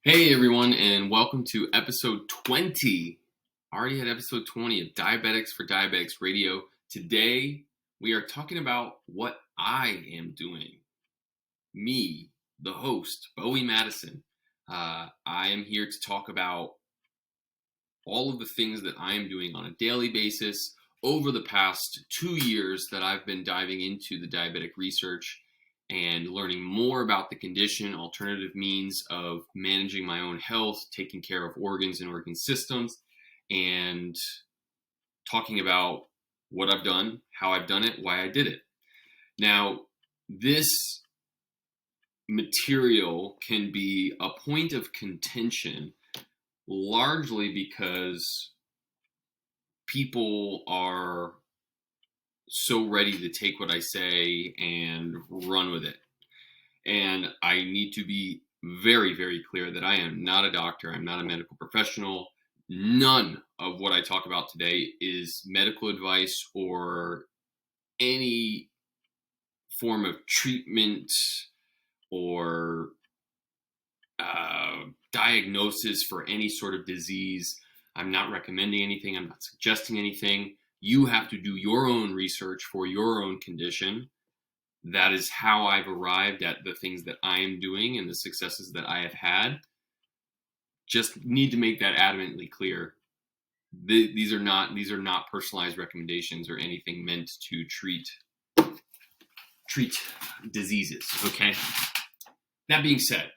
Hey everyone, and welcome to episode 20. Already had episode 20 of Diabetics for Diabetics Radio. Today, we are talking about what I am doing. Me, the host, Bowie Madison. I am here to talk about all of the things that I am doing on a daily basis over the past 2 years that I've been diving into the diabetic research and learning more about the condition, alternative means of managing my own health, taking care of organs and organ systems, and talking about what I've done, how I've done it, why I did it. Now, this material can be a point of contention largely because people are so ready to take what I say and run with it. And I need to be very, very clear that I am not a doctor. I'm not a medical professional. None of what I talk about today is medical advice or any form of treatment or diagnosis for any sort of disease. I'm not recommending anything. I'm not suggesting anything. You have to do your own research for your own condition. That is how I've arrived at the things that I am doing and the successes that I have had. Just need to make that adamantly clear. These are not personalized recommendations or anything meant to treat diseases. Okay. That being said,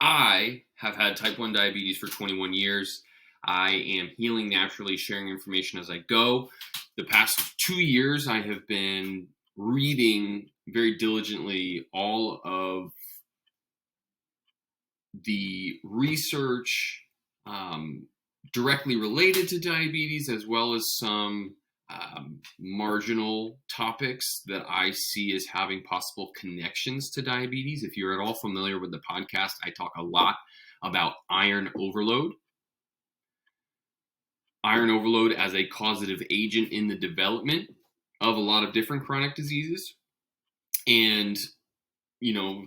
I have had type 1 diabetes for 21 years. I am healing naturally, sharing information as I go. The past 2 years, I have been reading very diligently all of the research directly related to diabetes, as well as some marginal topics that I see as having possible connections to diabetes. If you're at all familiar with the podcast, I talk a lot about iron overload. Iron overload as a causative agent in the development of a lot of different chronic diseases. And,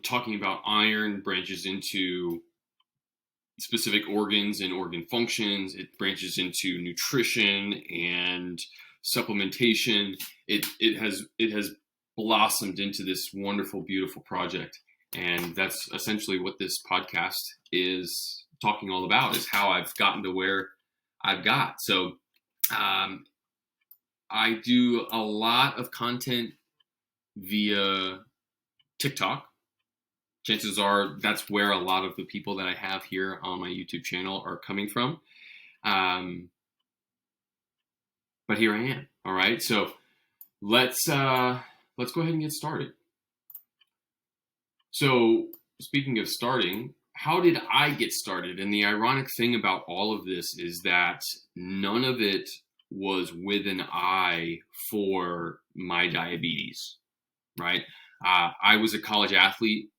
talking about iron branches into specific organs and organ functions. It branches into nutrition and supplementation. It has blossomed into this wonderful, beautiful project. And that's essentially what this podcast is talking all about, is how I've gotten to where I've got. So I do a lot of content via TikTok. Chances are that's where a lot of the people that I have here on my YouTube channel are coming from. But here I am. All right. So let's go ahead and get started. So speaking of starting, how did I get started? And the ironic thing about all of this is that none of it was with an eye for my diabetes, right? I was a college athlete.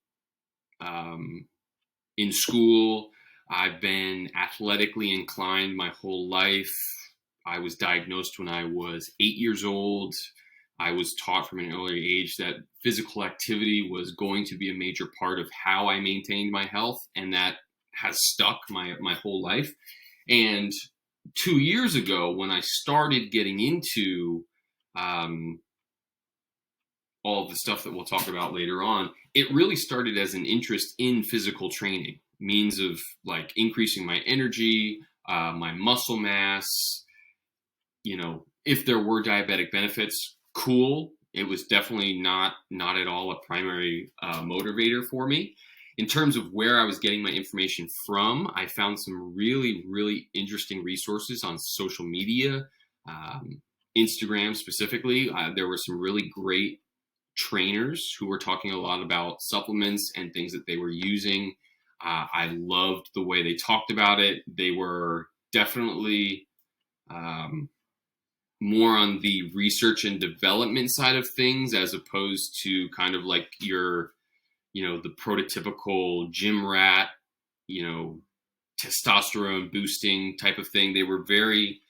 In school, I've been athletically inclined my whole life. I was diagnosed when I was 8 years old. I was taught from an early age that physical activity was going to be a major part of how I maintained my health, and that has stuck my whole life. And 2 years ago, when I started getting into all of the stuff that we'll talk about later on, it really started as an interest in physical training, means of like increasing my energy, my muscle mass. If there were diabetic benefits, cool. It was definitely not at all a primary motivator for me. In terms of where I was getting my information from, I found some really, really interesting resources on social media, Instagram specifically. There were some really great trainers who were talking a lot about supplements and things that they were using. I loved the way they talked about it. They were definitely more on the research and development side of things, as opposed to kind of like your, the prototypical gym rat, testosterone boosting type of thing. They were very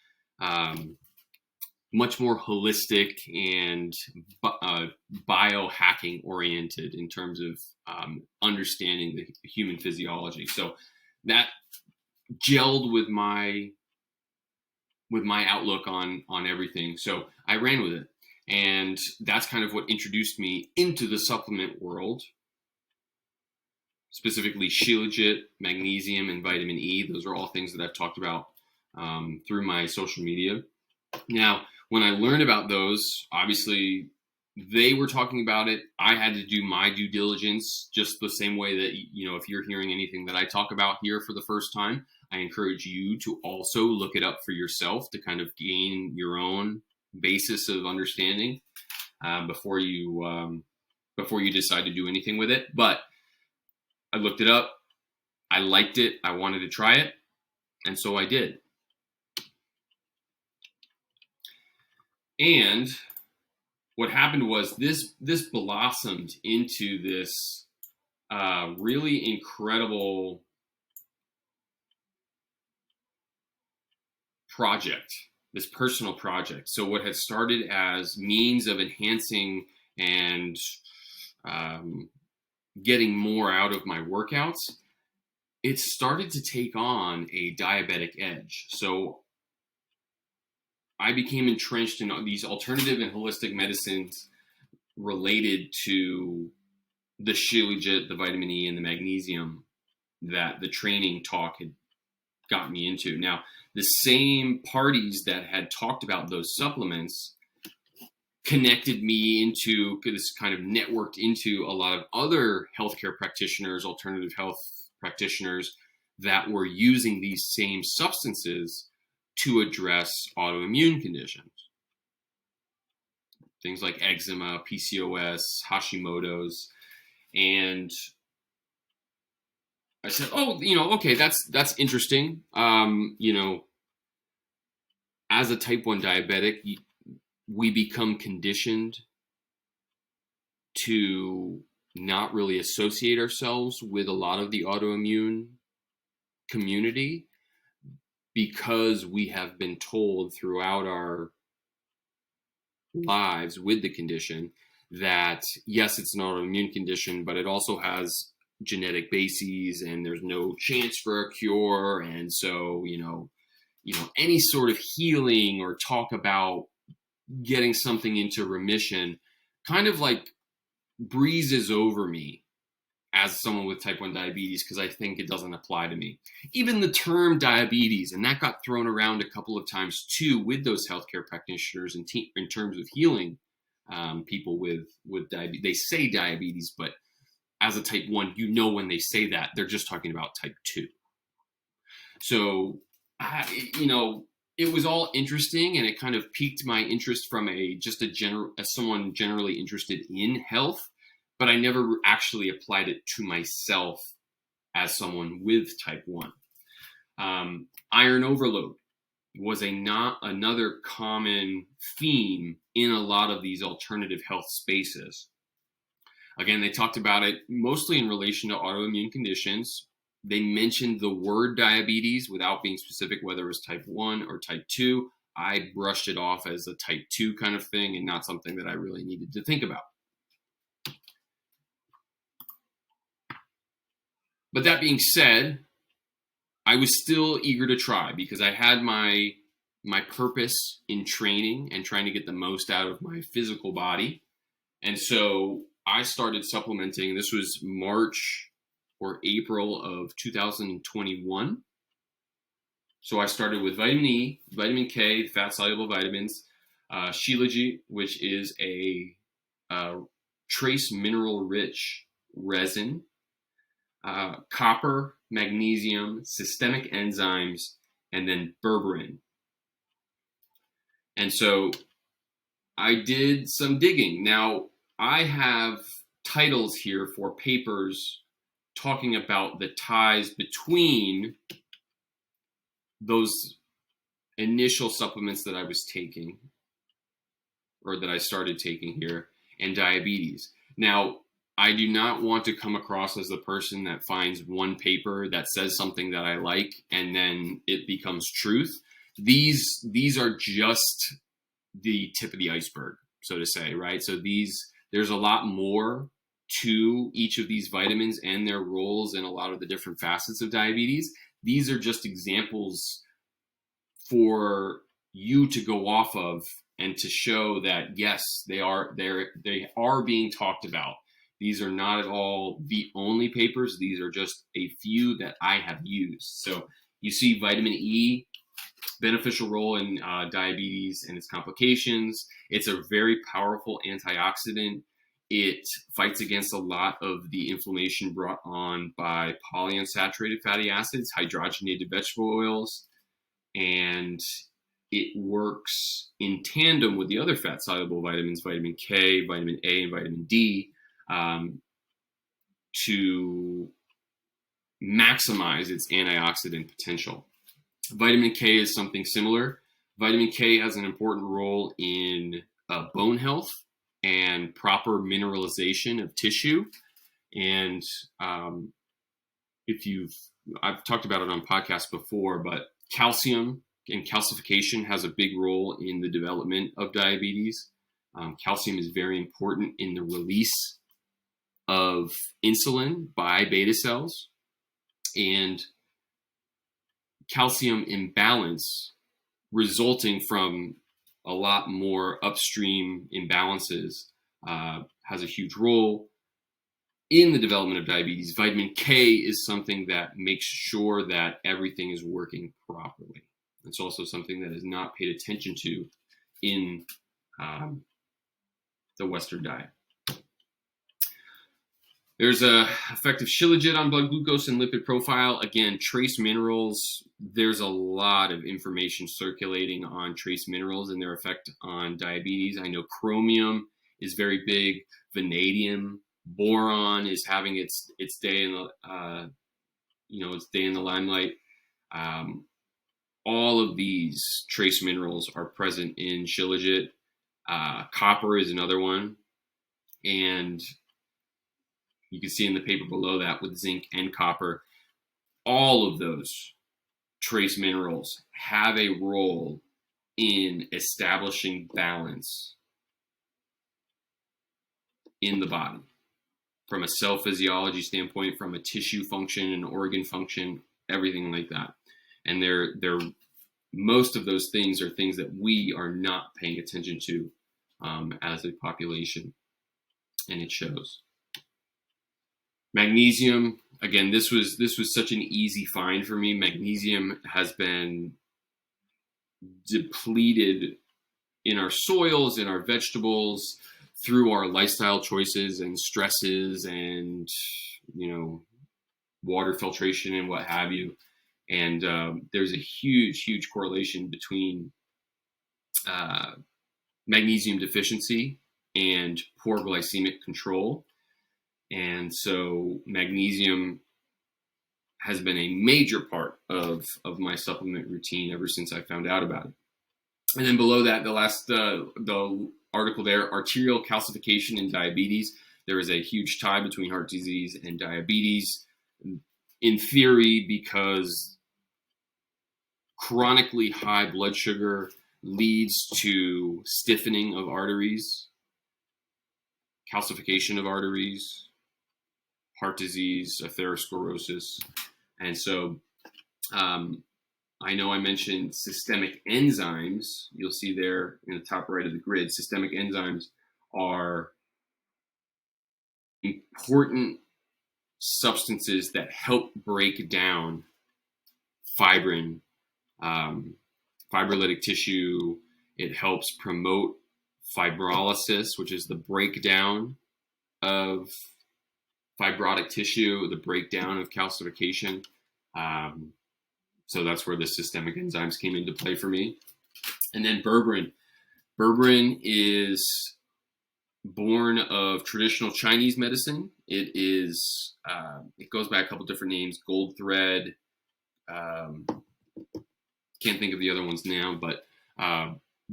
much more holistic and biohacking oriented in terms of understanding the human physiology. So that gelled with my outlook on everything. So I ran with it. And that's kind of what introduced me into the supplement world, specifically Shilajit, magnesium, and vitamin E. Those are all things that I've talked about through my social media. Now, when I learned about those, obviously they were talking about it. I had to do my due diligence just the same way that, if you're hearing anything that I talk about here for the first time, I encourage you to also look it up for yourself to kind of gain your own basis of understanding before you decide to do anything with it. But I looked it up. I liked it. I wanted to try it. And so I did. And what happened was this blossomed into this really incredible project, this personal project. So what had started as means of enhancing and getting more out of my workouts, it started to take on a diabetic edge. So I became entrenched in these alternative and holistic medicines related to the Shilajit, the vitamin E, and the magnesium that the training talk had got me into. Now, the same parties that had talked about those supplements connected me into this, kind of networked into a lot of other healthcare practitioners, alternative health practitioners that were using these same substances to address autoimmune conditions. Things like eczema, PCOS, Hashimoto's. And I said, okay, that's interesting. As a type 1 diabetic, we become conditioned to not really associate ourselves with a lot of the autoimmune community because we have been told throughout our lives with the condition that, yes, it's an autoimmune condition, but it also has genetic bases and there's no chance for a cure. And so, any sort of healing or talk about getting something into remission kind of like breezes over me as someone with type 1 diabetes because I think it doesn't apply to me. Even the term diabetes, and that got thrown around a couple of times too with those healthcare practitioners in terms of healing people with diabetes. They say diabetes, but as a type 1, when they say that, they're just talking about type 2. So, it was all interesting, and it kind of piqued my interest from as someone generally interested in health, but I never actually applied it to myself as someone with type 1. Iron overload was another common theme in a lot of these alternative health spaces. Again, they talked about it mostly in relation to autoimmune conditions. They mentioned the word diabetes without being specific, whether it was type 1 or type 2. I brushed it off as a type 2 kind of thing and not something that I really needed to think about. But that being said, I was still eager to try because I had my purpose in training and trying to get the most out of my physical body. And so I started supplementing. This was March or April of 2021. So I started with vitamin E, vitamin K, fat-soluble vitamins, Shilajit, which is a trace mineral-rich resin, copper, magnesium, systemic enzymes, and then berberine. And so I did some digging. Now, I have titles here for papers talking about the ties between those initial supplements that I was taking, or that I started taking here, and diabetes. Now, I do not want to come across as the person that finds one paper that says something that I like and then it becomes truth. These are just the tip of the iceberg, so to say, right? So there's a lot more to each of these vitamins and their roles in a lot of the different facets of diabetes. These are just examples for you to go off of and to show that yes, they are being talked about. These are not at all the only papers. These are just a few that I have used. So you see vitamin E, beneficial role in diabetes and its complications. It's a very powerful antioxidant. It fights against a lot of the inflammation brought on by polyunsaturated fatty acids, hydrogenated vegetable oils, and it works in tandem with the other fat-soluble vitamins, vitamin K, vitamin A, and vitamin D, to maximize its antioxidant potential. Vitamin K is something similar. Vitamin K has an important role in bone health and proper mineralization of tissue. And I've talked about it on podcasts before, but calcium and calcification has a big role in the development of diabetes. Calcium is very important in the release of insulin by beta cells, and calcium imbalance resulting from a lot more upstream imbalances has a huge role in the development of diabetes. Vitamin K is something that makes sure that everything is working properly. It's also something that is not paid attention to in the Western diet. There's a effect of Shilajit on blood glucose and lipid profile. Again, trace minerals. There's a lot of information circulating on trace minerals and their effect on diabetes. I know chromium is very big. Vanadium, boron is having its day in the its day in the limelight. All of these trace minerals are present in Shilajit. Copper is another one, and you can see in the paper below that with zinc and copper, all of those trace minerals have a role in establishing balance in the body from a cell physiology standpoint, from a tissue function and organ function, everything like that. And they're most of those things are things that we are not paying attention to as a population, and it shows. Magnesium, again, this was such an easy find for me. Magnesium has been depleted in our soils, in our vegetables, through our lifestyle choices and stresses and, water filtration and what have you. And there's a huge correlation between magnesium deficiency and poor glycemic control. And so magnesium has been a major part of my supplement routine ever since I found out about it. And then below that, the article there, arterial calcification and diabetes. There is a huge tie between heart disease and diabetes, in theory, because chronically high blood sugar leads to stiffening of arteries, calcification of arteries, heart disease, atherosclerosis. And so I know I mentioned systemic enzymes. You'll see there in the top right of the grid, systemic enzymes are important substances that help break down fibrin, fibrolytic tissue. It helps promote fibrolysis, which is the breakdown of fibrotic tissue, the breakdown of calcification. So that's where the systemic enzymes came into play for me. And then berberine. Berberine is born of traditional Chinese medicine. It is, it goes by a couple different names, gold thread. Can't think of the other ones now, but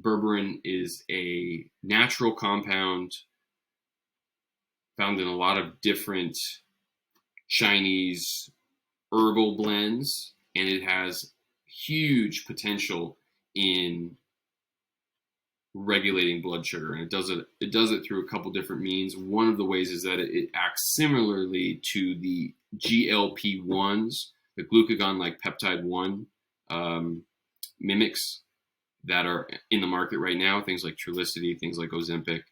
berberine is a natural compound found in a lot of different Chinese herbal blends, and it has huge potential in regulating blood sugar, and it does it through a couple different means. One of the ways is that it acts similarly to the GLP-1s, the glucagon-like peptide 1 mimics that are in the market right now. Things like Trulicity, things like Ozempic,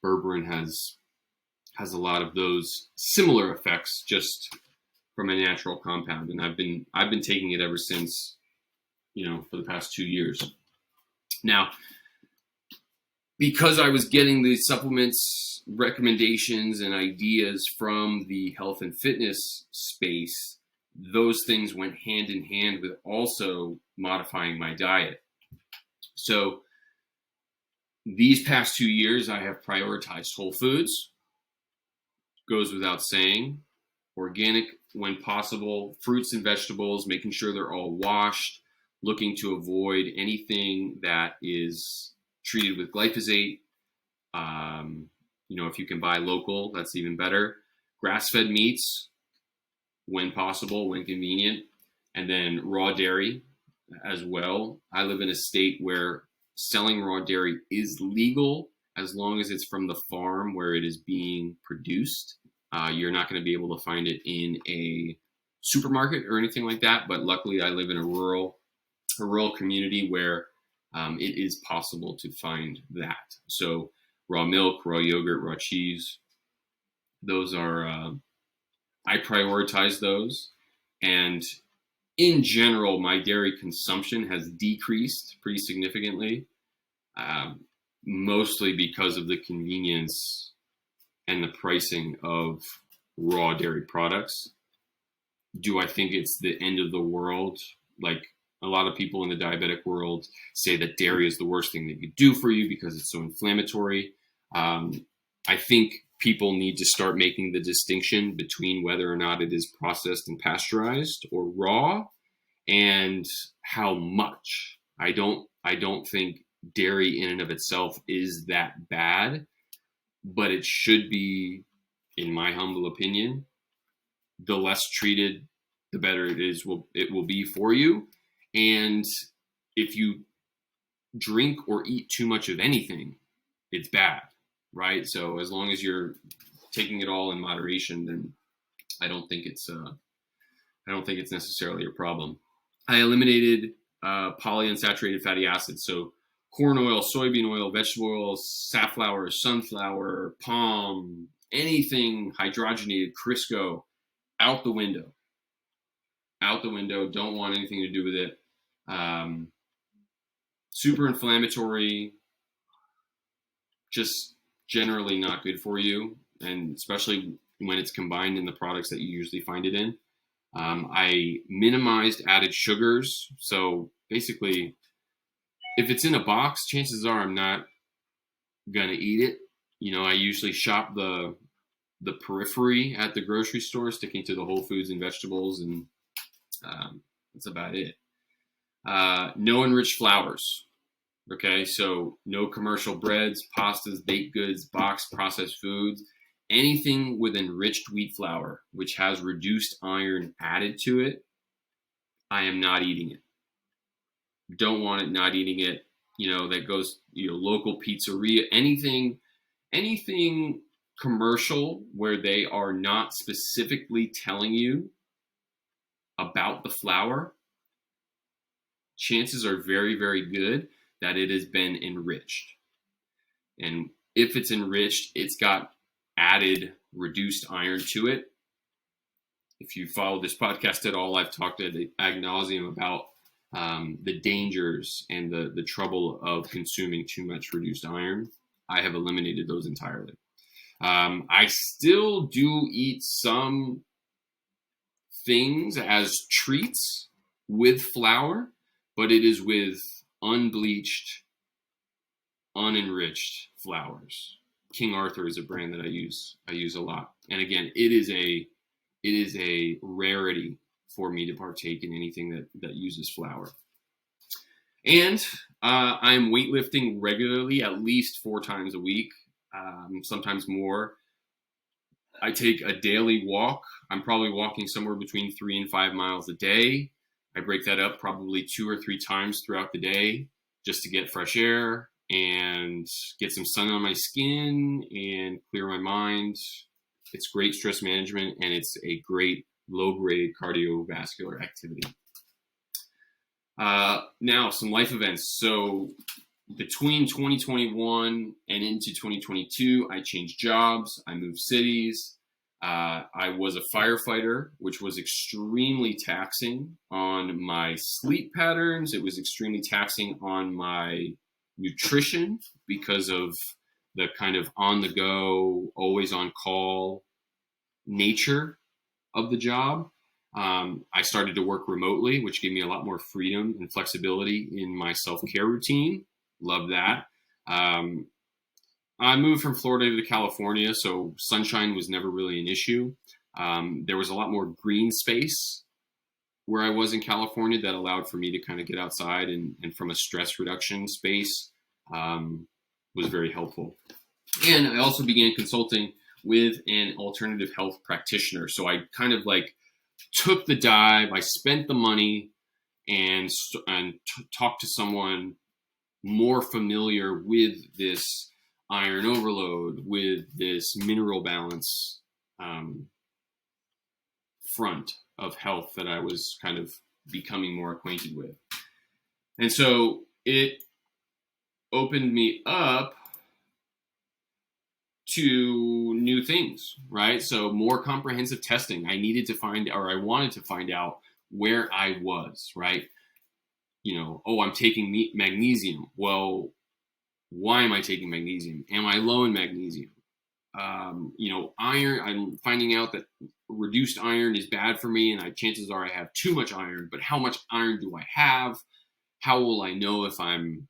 berberine has a lot of those similar effects, just from a natural compound. And I've been taking it ever since, for the past 2 years. Now, because I was getting the supplements recommendations and ideas from the health and fitness space, those things went hand in hand with also modifying my diet. So these past 2 years, I have prioritized whole foods, goes without saying, organic when possible, fruits and vegetables, making sure they're all washed, looking to avoid anything that is treated with glyphosate. If you can buy local, that's even better. Grass-fed meats when possible, when convenient, and then raw dairy as well. I live in a state where selling raw dairy is legal as long as it's from the farm where it is being produced. You're not going to be able to find it in a supermarket or anything like that, but luckily I live in a rural community where it is possible to find that. So raw milk, raw yogurt, raw cheese, those are, I prioritize those. And in general, my dairy consumption has decreased pretty significantly, mostly because of the convenience and the pricing of raw dairy products. Do I think it's the end of the world? Like a lot of people in the diabetic world say that dairy is the worst thing that you do for you because it's so inflammatory. I think people need to start making the distinction between whether or not it is processed and pasteurized or raw, and how much. I don't think dairy in and of itself is that bad, but it should be, in my humble opinion, the less treated, the better it will be for you. And if you drink or eat too much of anything, it's bad, right? So as long as you're taking it all in moderation, then I don't think it's necessarily a problem. I eliminated polyunsaturated fatty acids, so corn oil, soybean oil, vegetable oil, safflower, sunflower, palm, anything hydrogenated, Crisco, out the window. Don't want anything to do with it. Super inflammatory, just generally not good for you, and especially when it's combined in the products that you usually find it in. I minimized added sugars. So basically, if it's in a box, chances are I'm not going to eat it. I usually shop the periphery at the grocery store, sticking to the whole foods and vegetables, and that's about it. No enriched flours. Okay, so no commercial breads, pastas, baked goods, boxed processed foods, anything with enriched wheat flour, which has reduced iron added to it. I am not eating it. Don't want it, not eating it. That goes, local pizzeria, anything commercial where they are not specifically telling you about the flour, chances are very, very good that it has been enriched. And if it's enriched, it's got added reduced iron to it. If you follow this podcast at all, I've talked ad nauseum about the dangers and the trouble of consuming too much reduced iron. I have eliminated those entirely. I still do eat some things as treats with flour, but it is with unbleached, unenriched flours. King Arthur is a brand that I use a lot. And again, it is a rarity for me to partake in anything that uses flour. And I'm weightlifting regularly, at least 4 times a week, sometimes more. I take a daily walk. I'm probably walking somewhere between 3 and 5 miles a day. I break that up probably 2 or 3 times throughout the day just to get fresh air, and get some sun on my skin and clear my mind. It's great stress management, and it's a great low-grade cardiovascular activity. Now, some life events. So between 2021 and into 2022, I changed jobs. I moved cities. I was a firefighter, which was extremely taxing on my sleep patterns. It was extremely taxing on my nutrition because of the kind of on-the-go, always on call nature of the job. I started to work remotely, which gave me a lot more freedom and flexibility in my self-care routine. Love that. I moved from Florida to California, so sunshine was never really an issue. There was a lot more green space where I was in California that allowed for me to kind of get outside, and from a stress reduction space was very helpful. And I also began consulting with an alternative health practitioner. So I kind of like took the dive, I spent the money, and talked to someone more familiar with this iron overload, with this mineral balance front of health that I was kind of becoming more acquainted with. And so it opened me up to new things, right? So more comprehensive testing. I wanted to find out where I was, right? I'm taking magnesium. Well, why am I taking magnesium? Am I low in magnesium? Iron, I'm finding out that reduced iron is bad for me, and chances are I have too much iron, but how much iron do I have? How will I know if I'm,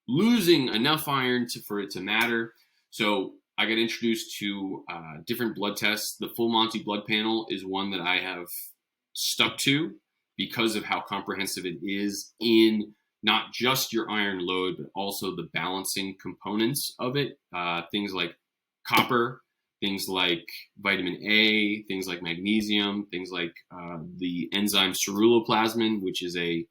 losing enough iron for it to matter? So I got introduced to different blood tests. The Full Monty blood panel is one that I have stuck to because of how comprehensive it is in not just your iron load, but also the balancing components of it. Things like copper, things like vitamin A, things like magnesium, things like the enzyme ceruloplasmin, which is a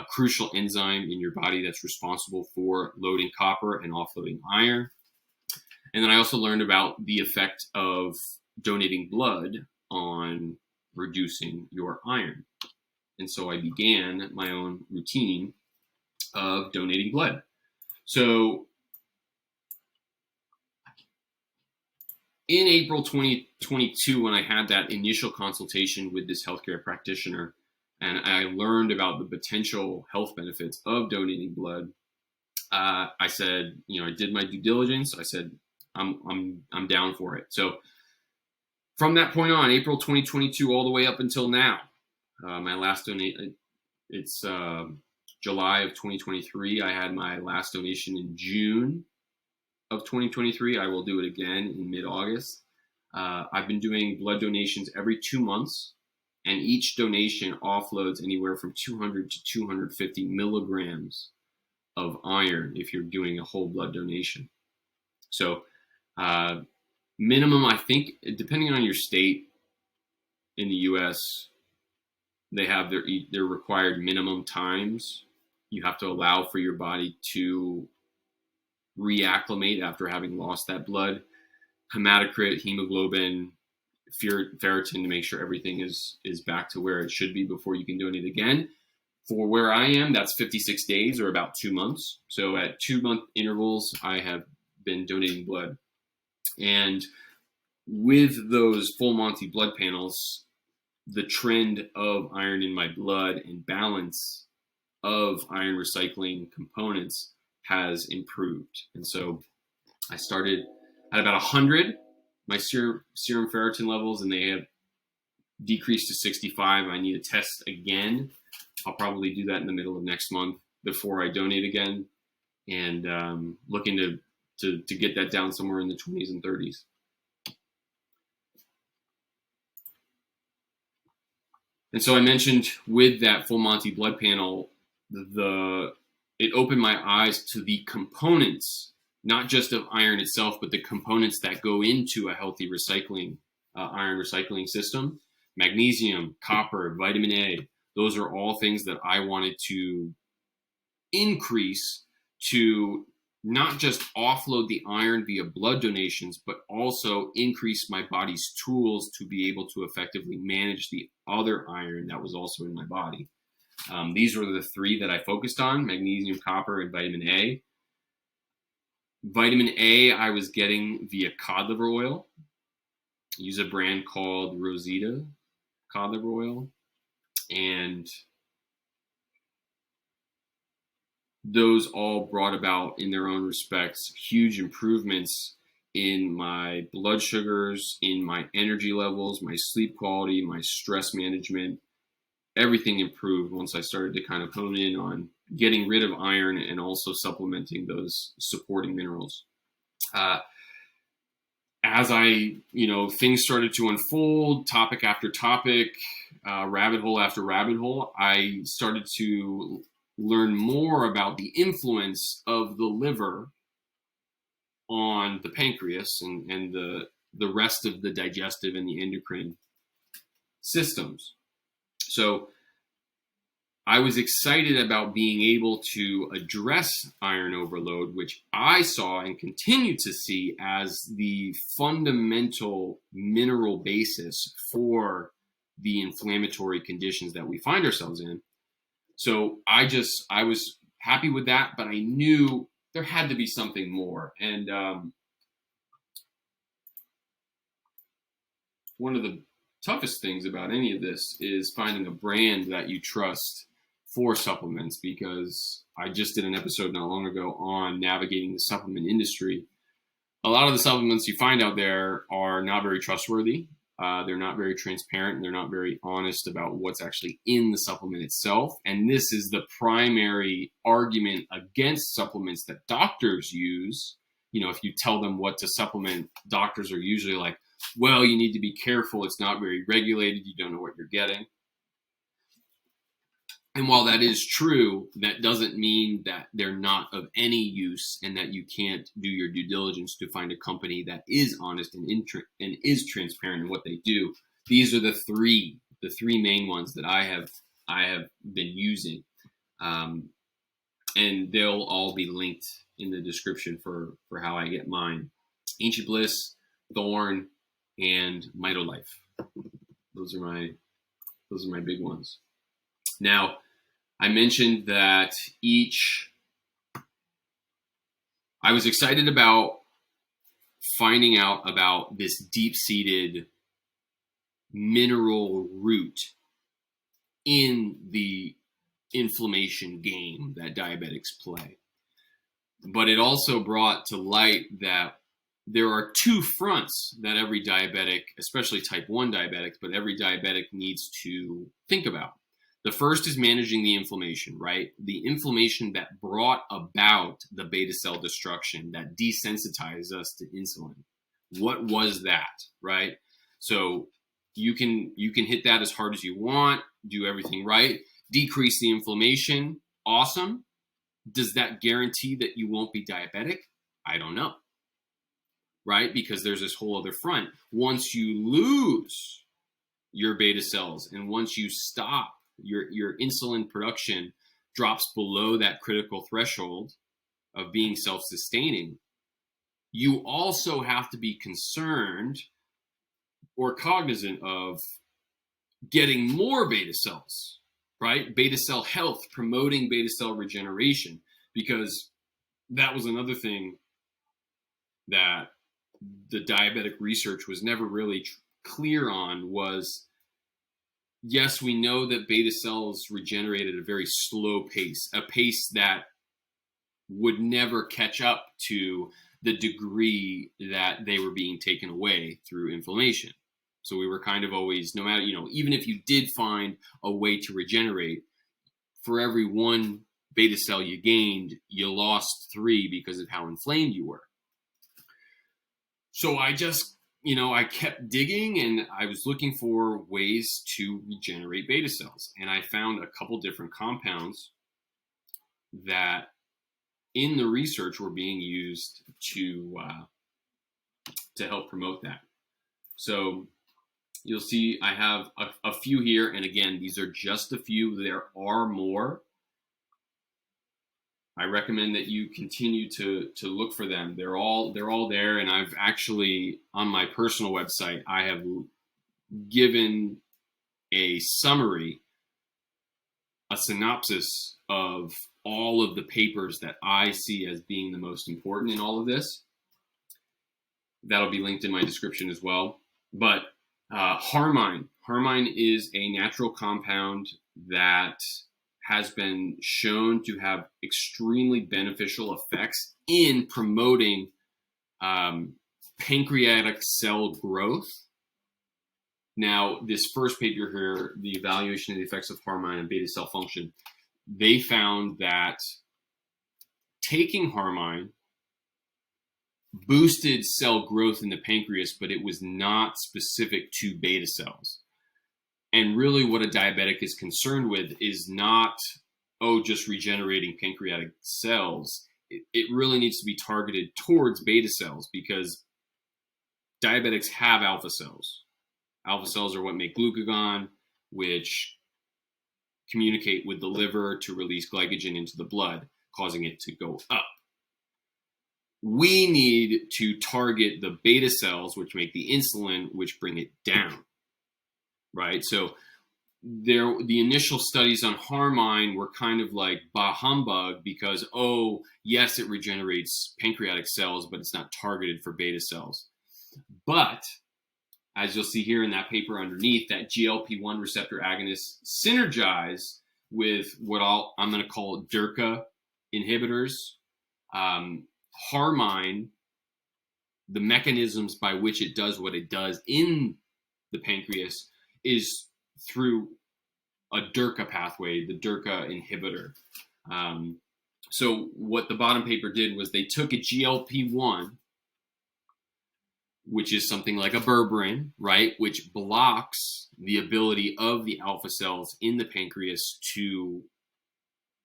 crucial enzyme in your body that's responsible for loading copper and offloading iron. And then I also learned about the effect of donating blood on reducing your iron. And so I began my own routine of donating blood. So in April 2022, when I had that initial consultation with this healthcare practitioner, and I learned about the potential health benefits of donating blood, I said, I did my due diligence. I said, I'm down for it. So from that point on, April 2022, all the way up until now, my last donation, it's July of 2023. I had my last donation in June of 2023. I will do it again in mid-August. I've been doing blood donations every 2 months, and each donation offloads anywhere from 200 to 250 milligrams of iron if you're doing a whole blood donation. So minimum, I think, depending on your state in the U.S., they have their required minimum times. You have to allow for your body to reacclimate after having lost that blood. Hematocrit, hemoglobin, ferritin to make sure everything is back to where it should be before you can donate again. For where I am, that's 56 days or about 2 months. So at 2-month intervals, I have been donating blood. And with those Full Monty blood panels, the trend of iron in my blood and balance of iron recycling components has improved. And so I started at about 100, my serum ferritin levels, and they have decreased to 65. I need to test again. I'll probably do that in the middle of next month before I donate again, and looking to get that down somewhere in the 20s and 30s. And so I mentioned with that Full Monty blood panel, it opened my eyes to the components, not just of iron itself, but the components that go into a healthy iron recycling system. Magnesium, copper, vitamin A, those are all things that I wanted to increase to not just offload the iron via blood donations, but also increase my body's tools to be able to effectively manage the other iron that was also in my body. These were the three that I focused on: magnesium, copper, and vitamin A. Vitamin A I was getting via cod liver oil. I use a brand called Rosita cod liver oil. And those all brought about, in their own respects, huge improvements in my blood sugars, in my energy levels, my sleep quality, my stress management. Everything improved once I started to kind of hone in on getting rid of iron and also supplementing those supporting minerals. As things started to unfold, topic after topic, rabbit hole after rabbit hole, I started to learn more about the influence of the liver on the pancreas and the rest of the digestive and the endocrine systems. So I was excited about being able to address iron overload, which I saw and continue to see as the fundamental mineral basis for the inflammatory conditions that we find ourselves in. So I was happy with that, but I knew there had to be something more. And one of the toughest things about any of this is finding a brand that you trust for supplements, because I just did an episode not long ago on navigating the supplement industry. A lot of the supplements you find out there are not very trustworthy. They're not very transparent, and they're not very honest about what's actually in the supplement itself. And this is the primary argument against supplements that doctors use. If you tell them what to supplement, doctors are usually like, well, you need to be careful. It's not very regulated. You don't know what you're getting. And while that is true, that doesn't mean that they're not of any use and that you can't do your due diligence to find a company that is honest and is transparent in what they do. These are the three main ones that I have been using, and they'll all be linked in the description for how I get mine: Ancient Bliss, Thorn, and Mitolife. Those are my big ones. Now, I mentioned that I was excited about finding out about this deep-seated mineral root in the inflammation game that diabetics play. But it also brought to light that there are two fronts that every diabetic, especially type 1 diabetics, but every diabetic needs to think about. The first is managing the inflammation, right? The inflammation that brought about the beta cell destruction that desensitized us to insulin. What was that, right? So you can hit that as hard as you want, do everything right, decrease the inflammation, awesome. Does that guarantee that you won't be diabetic? I don't know, right? Because there's this whole other front. Once you lose your beta cells and once you stop, your insulin production drops below that critical threshold of being self-sustaining, you also have to be concerned or cognizant of getting more beta cells, right? Beta cell health, promoting beta cell regeneration, because that was another thing that the diabetic research was never really clear on. Was, yes, we know that beta cells regenerate at a very slow pace, a pace that would never catch up to the degree that they were being taken away through inflammation. So we were kind of always, no matter, even if you did find a way to regenerate, for every one beta cell you gained, you lost 3 because of how inflamed you were. So I just, I kept digging, and I was looking for ways to regenerate beta cells. And I found a couple different compounds that in the research were being used to help promote that. So you'll see I have a few here. And again, these are just a few. There are more. I recommend that you continue to look for them. They're all there, and I've actually, on my personal website, I have given a summary, a synopsis of all of the papers that I see as being the most important in all of this. That'll be linked in my description as well. But Harmine is a natural compound that has been shown to have extremely beneficial effects in promoting pancreatic cell growth. Now, this first paper here, the evaluation of the effects of Harmine on beta cell function, they found that taking Harmine boosted cell growth in the pancreas, but it was not specific to beta cells. And really what a diabetic is concerned with is not, just regenerating pancreatic cells. It really needs to be targeted towards beta cells, because diabetics have alpha cells. Alpha cells are what make glucagon, which communicate with the liver to release glycogen into the blood, causing it to go up. We need to target the beta cells, which make the insulin, which bring it down, right? So the initial studies on Harmine were kind of like bah humbug, because, yes, it regenerates pancreatic cells, but it's not targeted for beta cells. But as you'll see here in that paper underneath, that GLP-1 receptor agonists synergize with what I'm going to call DERCA inhibitors. Harmine, the mechanisms by which it does what it does in the pancreas is through a DERCA pathway, the DERCA inhibitor. So what the bottom paper did was they took a GLP-1, which is something like a berberine, right, which blocks the ability of the alpha cells in the pancreas to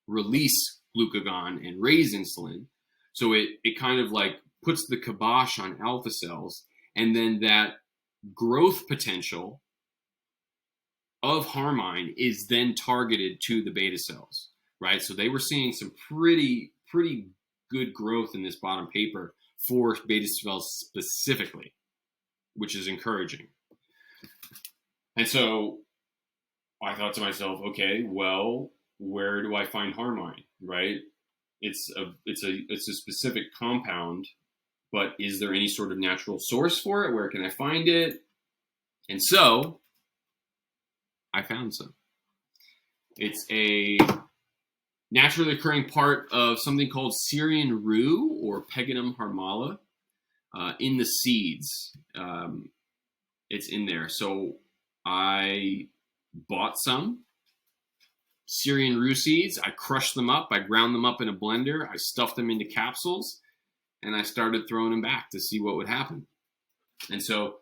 release glucagon and raise insulin. So it kind of like puts the kibosh on alpha cells, and then that growth potential of Harmine is then targeted to the beta cells, right? So they were seeing some pretty good growth in this bottom paper for beta cells specifically, which is encouraging. And so I thought to myself, okay, well, where do I find Harmine, right? It's a specific compound, but is there any sort of natural source for it? Where can I find it? And so I found some. It's a naturally occurring part of something called Syrian rue or Peganum harmala in the seeds. It's in there. So I bought some Syrian rue seeds. I crushed them up. I ground them up in a blender. I stuffed them into capsules, and I started throwing them back to see what would happen. And so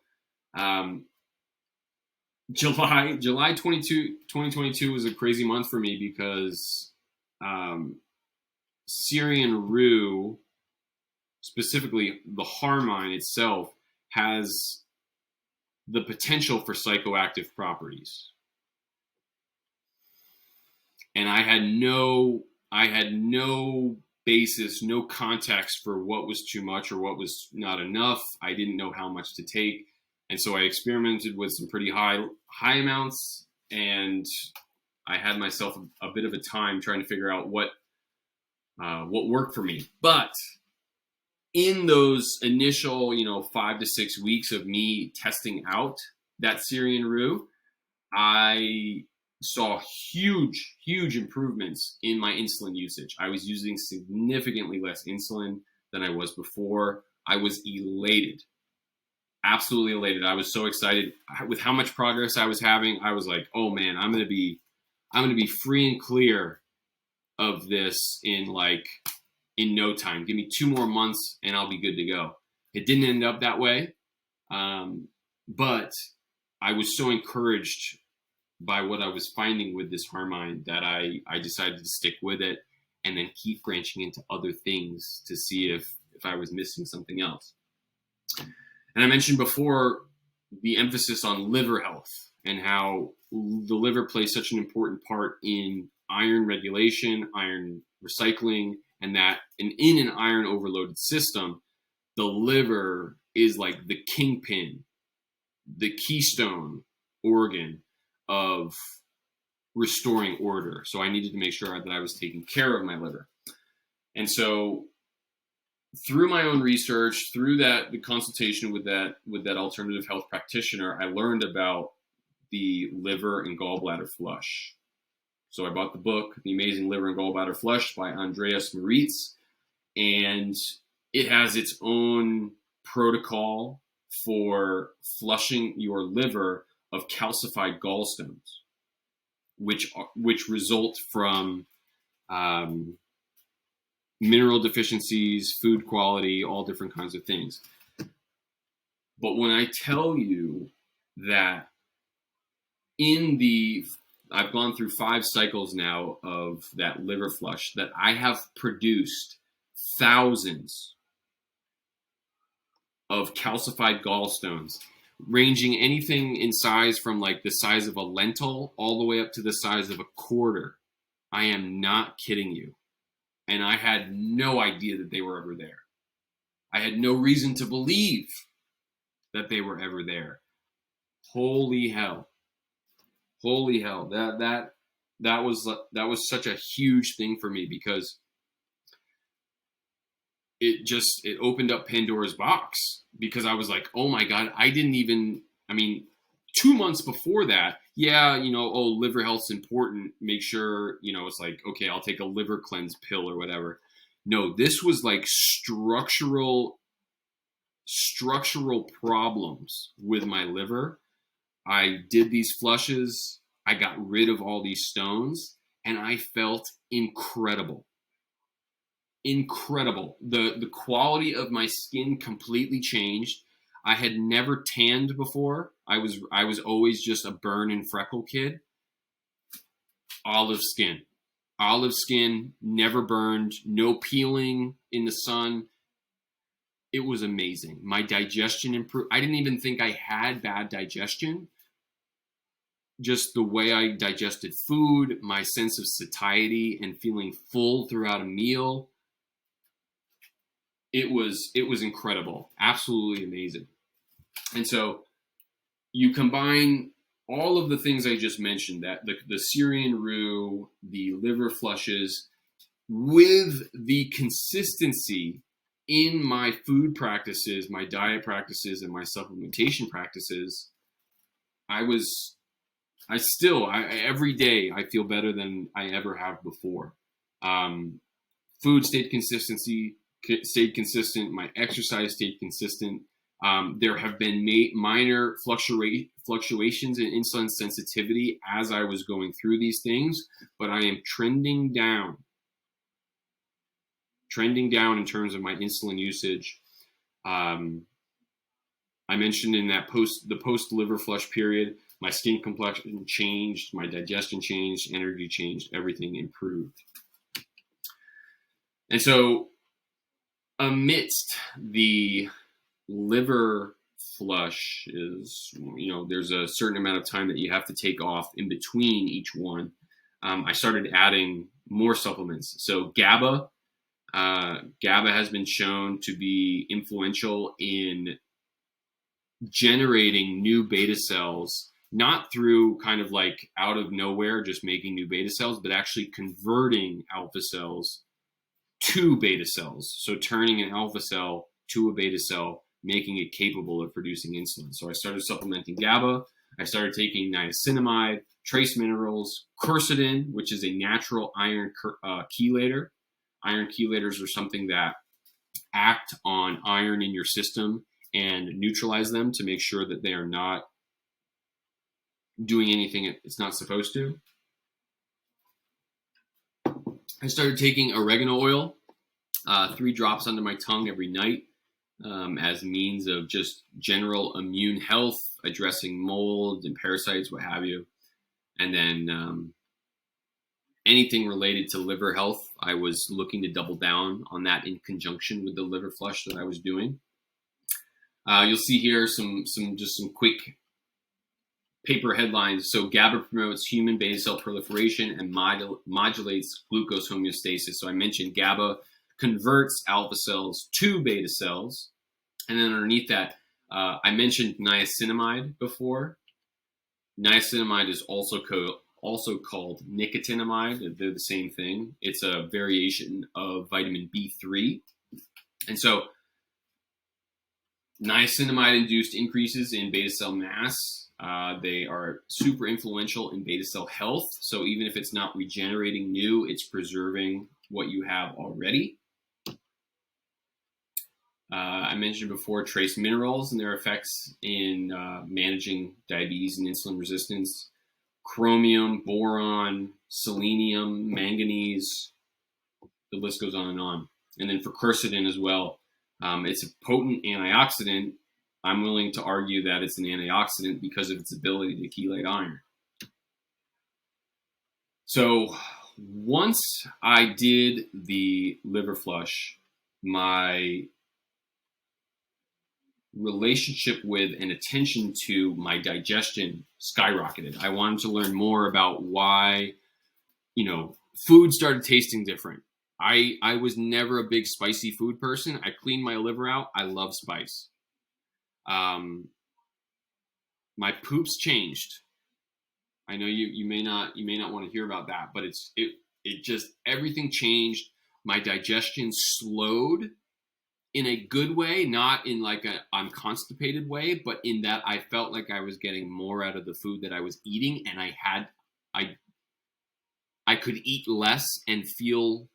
July 22, 2022 was a crazy month for me, because Syrian rue, specifically the Harmine itself, has the potential for psychoactive properties. And I had no basis, no context for what was too much or what was not enough. I didn't know how much to take. And so I experimented with some pretty high amounts, and I had myself a bit of a time trying to figure out what worked for me. But in those initial, 5 to 6 weeks of me testing out that Syrian rue, I saw huge improvements in my insulin usage. I was using significantly less insulin than I was before. I was elated, absolutely elated. I was so excited with how much progress I was having. I was like, oh man, I'm going to be free and clear of this in no time. Give me 2 more months and I'll be good to go. It didn't end up that way. But I was so encouraged by what I was finding with this Harmine that I decided to stick with it and then keep branching into other things to see if I was missing something else. And I mentioned before the emphasis on liver health and how the liver plays such an important part in iron regulation, iron recycling, and in an iron overloaded system, the liver is like the kingpin, the keystone organ of restoring order. So I needed to make sure that I was taking care of my liver. And so through my own research, through the consultation with that alternative health practitioner, I learned about the liver and gallbladder flush. So I bought the book, The Amazing Liver and Gallbladder Flush by Andreas Moritz, and it has its own protocol for flushing your liver of calcified gallstones, which result from mineral deficiencies, food quality, all different kinds of things. But when I tell you that I've gone through 5 cycles now of that liver flush, that I have produced thousands of calcified gallstones, ranging anything in size from like the size of a lentil all the way up to the size of a quarter. I am not kidding you. And I had no idea that they were ever there. I had no reason to believe that they were ever there. Holy hell. Holy hell. That was such a huge thing for me, because it opened up Pandora's box, because I was like, oh my God, 2 months before that, liver health's important. Make sure, it's like, okay, I'll take a liver cleanse pill or whatever. No, this was like structural problems with my liver. I did these flushes. I got rid of all these stones, and I felt incredible. Incredible. The quality of my skin completely changed. I had never tanned before. I was always just a burn and freckle kid. Olive skin, never burned, no peeling in the sun. It was amazing. My digestion improved. I didn't even think I had bad digestion. Just the way I digested food, my sense of satiety and feeling full throughout a meal. It was incredible. Absolutely amazing. And so you combine all of the things I just mentioned, that the Syrian rue, the liver flushes, with the consistency in my food practices, my diet practices, and my supplementation practices. Every day I feel better than I ever have before. Food stayed consistent. My exercise stayed consistent. There have been minor fluctuations in insulin sensitivity as I was going through these things, but I am trending down in terms of my insulin usage. I mentioned in that the post liver flush period, my skin complexion changed, my digestion changed, energy changed, everything improved. And so amidst the liver flush there's a certain amount of time that you have to take off in between each one. I started adding more supplements. So GABA has been shown to be influential in generating new beta cells, not through kind of like out of nowhere just making new beta cells, but actually converting alpha cells to beta cells. So turning an alpha cell to a beta cell, making it capable of producing insulin. So I started supplementing GABA. I started taking niacinamide, trace minerals, quercetin, which is a natural iron chelator. Iron chelators are something that act on iron in your system and neutralize them to make sure that they are not doing anything it's not supposed to. I started taking oregano oil, 3 drops under my tongue every night, as means of just general immune health, addressing mold and parasites, what have you. And then anything related to liver health, I was looking to double down on that in conjunction with the liver flush that I was doing. You'll see here some quick paper headlines. So GABA promotes human beta cell proliferation and modulates glucose homeostasis. So I mentioned GABA converts alpha cells to beta cells. And then underneath that, I mentioned niacinamide before. Niacinamide is also called nicotinamide. They're the same thing. It's a variation of vitamin B3. And so niacinamide-induced increases in beta cell mass, they are super influential in beta cell health. So even if it's not regenerating new, it's preserving what you have already. I mentioned before trace minerals and their effects in managing diabetes and insulin resistance. Chromium, boron, selenium, manganese, the list goes on and on. And then for quercetin as well. It's a potent antioxidant. I'm willing to argue that it's an antioxidant because of its ability to chelate iron. So once I did the liver flush, my relationship with and attention to my digestion skyrocketed. I wanted to learn more about why, food started tasting different. I was never a big spicy food person. I cleaned my liver out. I love spice. My poops changed. I know you may not want to hear about that, but it just everything changed. My digestion slowed in a good way, not in like I'm constipated way, but in that I felt like I was getting more out of the food that I was eating, and I could eat less and feel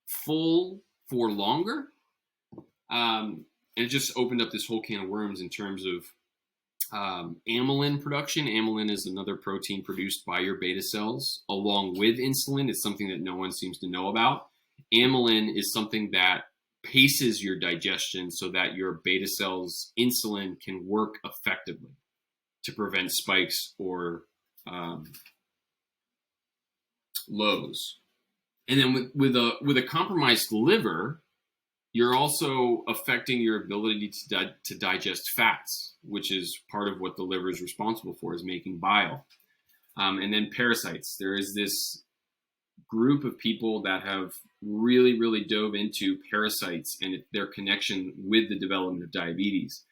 full for longer. And it just opened up this whole can of worms in terms of amylin production. Amylin is another protein produced by your beta cells along with insulin. It's something that no one seems to know about. Amylin is something that paces your digestion so that your beta cells' insulin can work effectively to prevent spikes or lows. And then with a compromised liver, you're also affecting your ability to digest fats, which is part of what the liver is responsible for, is making bile. And then parasites. There is this group of people that have really, really dove into parasites and their connection with the development of diabetes.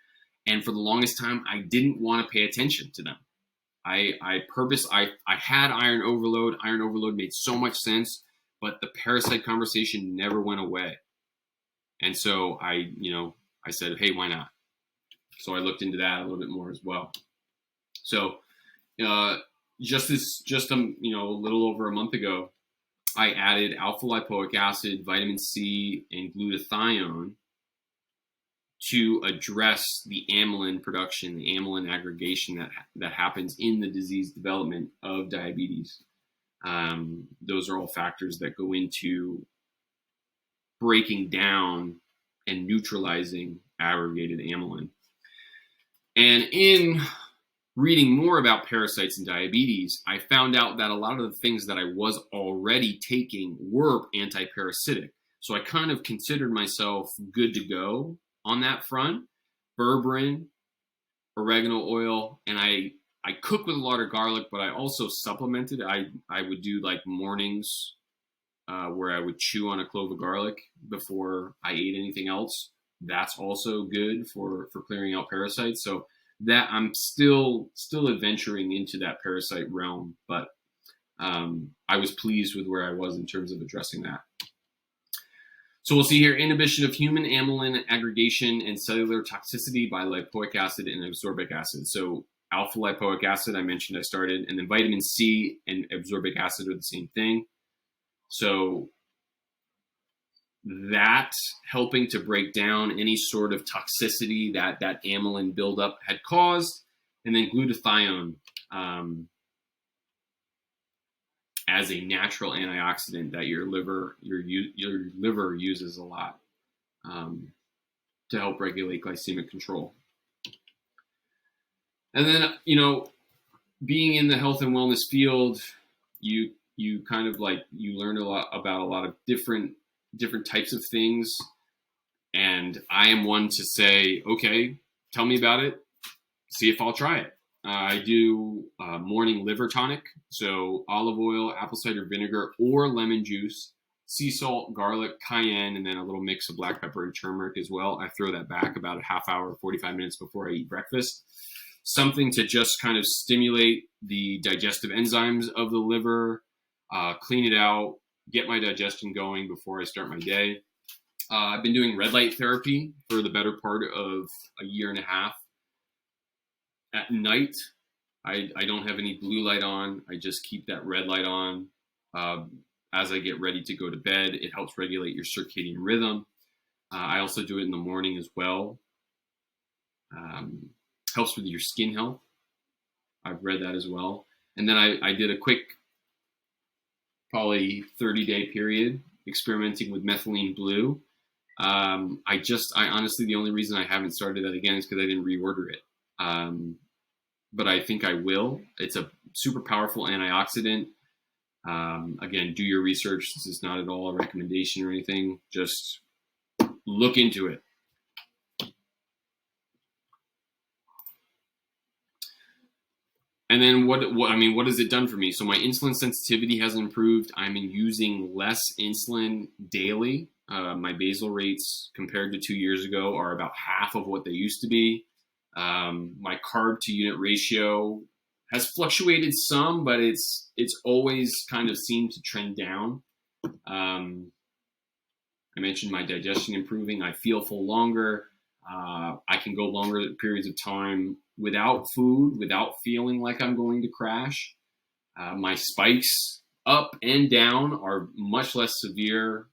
And for the longest time, I didn't want to pay attention to them. I had iron overload. Iron overload made so much sense, but the parasite conversation never went away. And so I said, hey, why not? So I looked into that a little bit more as well. So just a little over a month ago, I added alpha lipoic acid, vitamin C, and glutathione to address the amylin production, the amylin aggregation that happens in the disease development of diabetes. Those are all factors that go into breaking down and neutralizing aggregated amylin. And in reading more about parasites and diabetes, I found out that a lot of the things that I was already taking were anti-parasitic. So I kind of considered myself good to go on that front. Berberine, oregano oil, and I cook with a lot of garlic, but I also supplemented. I would do like mornings where I would chew on a clove of garlic before I ate anything else. That's also good for clearing out parasites. So that I'm still adventuring into that parasite realm, but I was pleased with where I was in terms of addressing that. So we'll see here, inhibition of human amylin aggregation and cellular toxicity by lipoic acid and absorbic acid. So alpha lipoic acid, I mentioned I started, and then vitamin C and absorbic acid are the same thing. So that helping to break down any sort of toxicity that amylin buildup had caused, and then glutathione as a natural antioxidant that your liver uses a lot to help regulate glycemic control. And then being in the health and wellness field, you kind of you learn a lot about a lot of different types of things. And I am one to say, okay, tell me about it. See if I'll try it. I do morning liver tonic. So olive oil, apple cider vinegar, or lemon juice sea salt, garlic, cayenne, and then a little mix of black pepper and turmeric as well. I throw that back about a half hour, 45 minutes before I eat breakfast. Something to just kind of stimulate the digestive enzymes of the liver, clean it out, get my digestion going before I start my day. I've been doing red light therapy for the better part of a year and a half. At night, I don't have any blue light on. I just keep that red light on as I get ready to go to bed. It helps regulate your circadian rhythm. I also do it in the morning as well. Helps with your skin health. I've read that as well. And then I did a quick, probably 30-day period experimenting with methylene blue. I honestly, the only reason I haven't started that again is because I didn't reorder it. But I think I will. It's a super powerful antioxidant. Again, do your research. This is not at all a recommendation or anything. Just look into it. And then what has it done for me? So my insulin sensitivity has improved. I'm using less insulin daily. My basal rates compared to 2 years ago are about half of what they used to be. My carb to unit ratio has fluctuated some, but it's always kind of seemed to trend down. I mentioned my digestion improving. I feel full longer. I can go longer periods of time without food, without feeling like I'm going to crash. My spikes up and down are much less severe.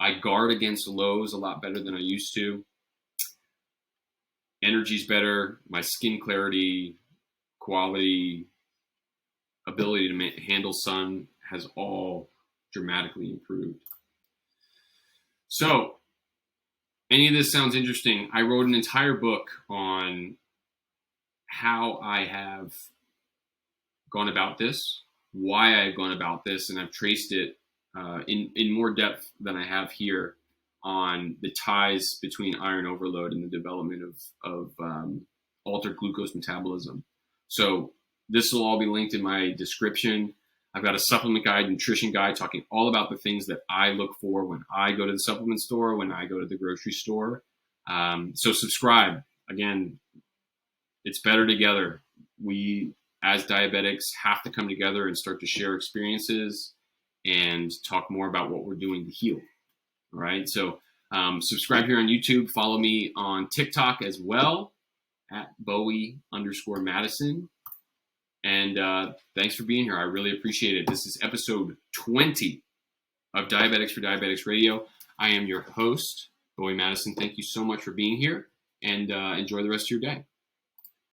I guard against lows a lot better than I used to. Energy's better. My skin clarity, quality, ability to handle sun has all dramatically improved. So, any of this sounds interesting? I wrote an entire book on how I have gone about this, why I've gone about this, and I've traced it in more depth than I have here on the ties between iron overload and the development of altered glucose metabolism. So this will all be linked in my description. I've got a supplement guide, nutrition guide, talking all about the things that I look for when I go to the supplement store, when I go to the grocery store. So subscribe. Again, it's better together. We, as diabetics, have to come together and start to share experiences and talk more about what we're doing to heal. All right. So subscribe here on YouTube. Follow me on TikTok as well at Bowie_Madison. And thanks for being here. I really appreciate it. This is episode 20 of Diabetics for Diabetics Radio. I am your host, Bowie Madison. Thank you so much for being here, and enjoy the rest of your day.